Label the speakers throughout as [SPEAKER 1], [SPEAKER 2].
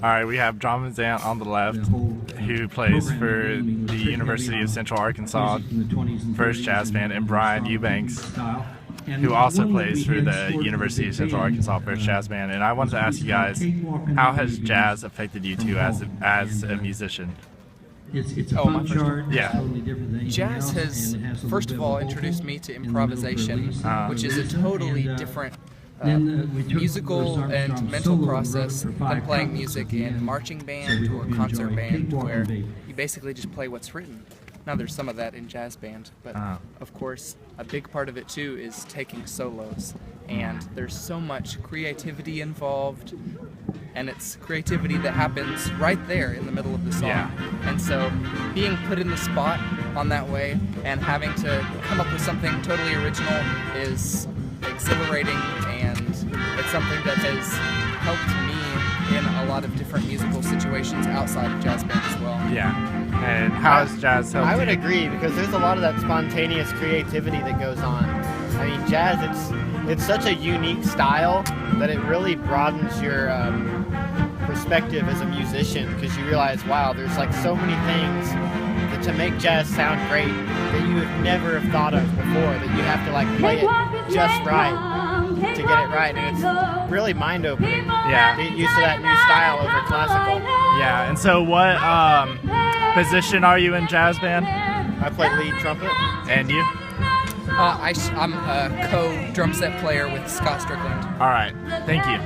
[SPEAKER 1] All right, we have John Van Zant on the left, who plays for the University of Central Arkansas First Jazz Band, and Brian Eubanks, who also plays for the University of Central Arkansas First Jazz Band. And I wanted to ask you guys, how has jazz affected you two as a musician? Yeah.
[SPEAKER 2] Jazz has, first of all, introduced me to improvisation, which is a totally different musical and mental process than playing music in marching band or concert band, where you basically just play what's written. Now there's some of that in jazz band, but of course a big part of it too is taking solos, and there's so much creativity involved, and it's creativity that happens right there in the middle of the song. Yeah. And so being put in the spot on that way and having to come up with something totally original is exhilarating, and it's something that has helped me in a lot of different musical situations outside of jazz band as well.
[SPEAKER 1] Yeah. And how has jazz helped
[SPEAKER 3] I would agree, because there's a lot of that spontaneous creativity that goes on. I mean, jazz, it's such a unique style that it really broadens your perspective as a musician, because you realize, wow, there's like so many things that to make jazz sound great that you would never have thought of before, that you have to like play it just right to get it right, and it's really mind-opening.
[SPEAKER 1] Yeah.
[SPEAKER 3] Get used to that new style over classical.
[SPEAKER 1] Yeah. And so what position are you in jazz band?
[SPEAKER 3] I play lead trumpet.
[SPEAKER 1] And you?
[SPEAKER 2] I'm a co-drum set player with Scott Strickland.
[SPEAKER 1] All right. Thank you.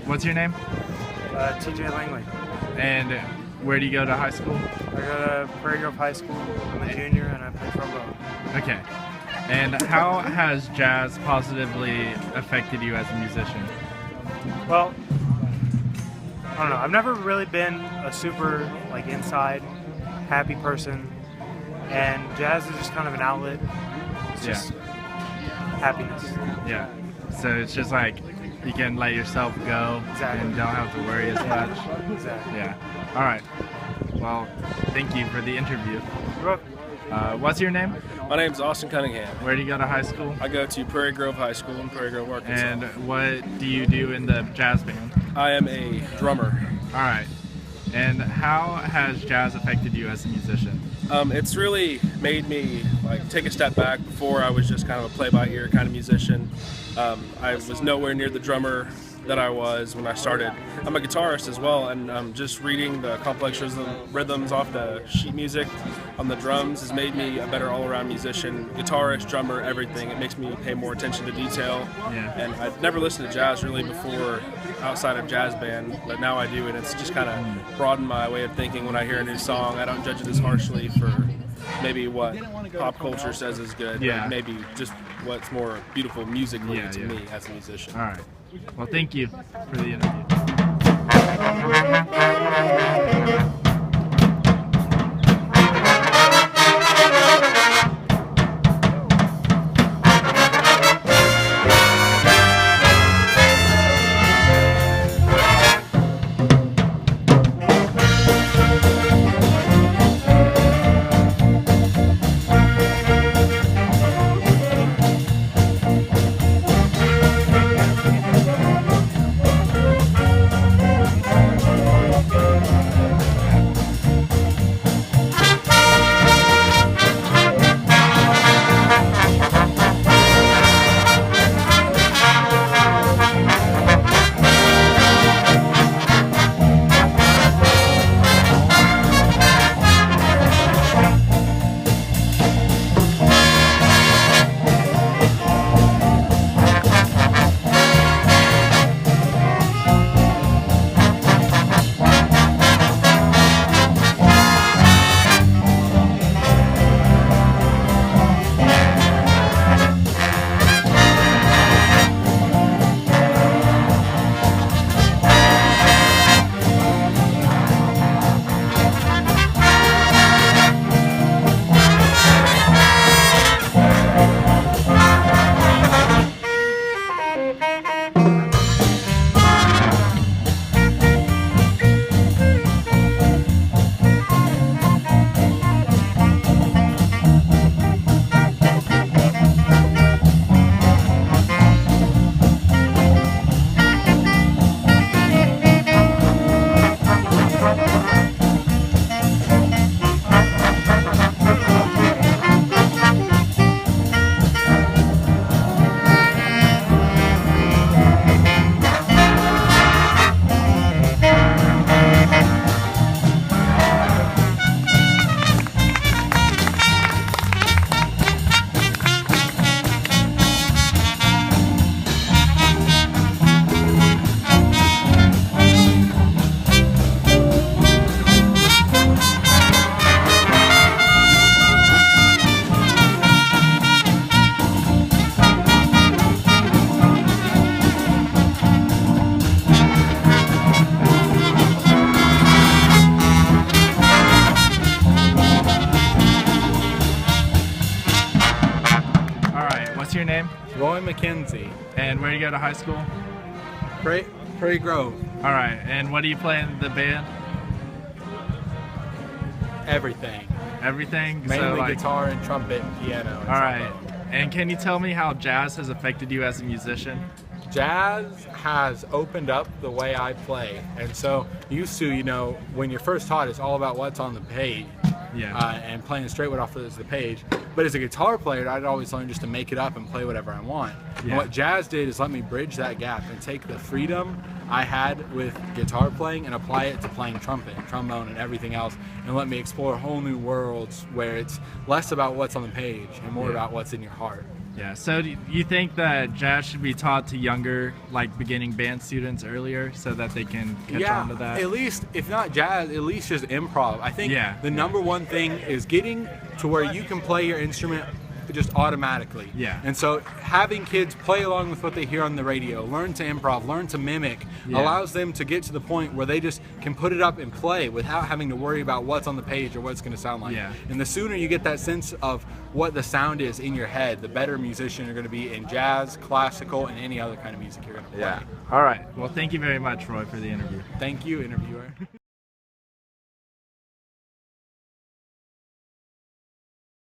[SPEAKER 1] What's your name?
[SPEAKER 4] TJ Langley.
[SPEAKER 1] And where do you go to high school?
[SPEAKER 4] I go to Prairie Grove High School. I'm a junior and I play trombone.
[SPEAKER 1] Okay. And how has jazz positively affected you as a musician?
[SPEAKER 4] Well, I don't know. I've never really been a super like inside happy person, and jazz is just kind of an outlet. It's just happiness.
[SPEAKER 1] Yeah. So it's just like you can let yourself go and don't have to worry as much.
[SPEAKER 4] Exactly.
[SPEAKER 1] Yeah. All right. Well, thank you for the interview.
[SPEAKER 4] You're welcome.
[SPEAKER 1] What's your name?
[SPEAKER 5] My name's Austin Cunningham.
[SPEAKER 1] Where do you go to high school?
[SPEAKER 5] I go to Prairie Grove High School in Prairie Grove, Arkansas.
[SPEAKER 1] And what do you do in the jazz band?
[SPEAKER 5] I am a drummer.
[SPEAKER 1] All right. And how has jazz affected you as a musician?
[SPEAKER 5] It's really made me like take a step back. Before I was just kind of a play-by-ear kind of musician. I was nowhere near the drummer that I was when I started. I'm a guitarist as well, and just reading the complex rhythms off the sheet music on the drums has made me a better all-around musician, guitarist, drummer, everything. It makes me pay more attention to detail.
[SPEAKER 1] Yeah.
[SPEAKER 5] And I'd never listened to jazz really before outside of jazz band, but now I do, and it's just kind of broadened my way of thinking when I hear a new song. I don't judge it as harshly for maybe what pop culture says is good,
[SPEAKER 1] yeah.
[SPEAKER 5] but maybe just what's more beautiful musically to me as a musician.
[SPEAKER 1] All right. Well, thank you for the interview. What's your name?
[SPEAKER 6] Roy McKenzie.
[SPEAKER 1] And where do you go to high school?
[SPEAKER 6] Prairie Grove.
[SPEAKER 1] All right. And what do you play in the band?
[SPEAKER 6] Everything.
[SPEAKER 1] Everything?
[SPEAKER 6] Mainly guitar and trumpet and piano. And
[SPEAKER 1] all right. And can you tell me how jazz has affected you as a musician?
[SPEAKER 6] Jazz has opened up the way I play. And so used to, when you're first taught, it's all about what's on the page.
[SPEAKER 1] Yeah.
[SPEAKER 6] And playing straight off of the page. But as a guitar player, I'd always learn just to make it up and play whatever I want.
[SPEAKER 1] Yeah.
[SPEAKER 6] And what jazz did is let me bridge that gap and take the freedom I had with guitar playing and apply it to playing trumpet and trombone and everything else, and let me explore whole new worlds where it's less about what's on the page and more about what's in your heart.
[SPEAKER 1] Yeah, so do you think that jazz should be taught to younger, beginning band students earlier so that they can catch on to that?
[SPEAKER 6] At least, if not jazz, at least just improv. I think the number one thing is getting to where you can play your instrument just automatically.
[SPEAKER 1] Yeah.
[SPEAKER 6] And so having kids play along with what they hear on the radio, learn to improv, learn to mimic, allows them to get to the point where they just can put it up and play without having to worry about what's on the page or what it's going to sound like.
[SPEAKER 1] Yeah.
[SPEAKER 6] And the sooner you get that sense of what the sound is in your head, the better musician you're going to be in jazz, classical, and any other kind of music you're going to play.
[SPEAKER 1] Yeah. All right. Well, thank you very much, Roy, for the interview.
[SPEAKER 6] Thank you, interviewer.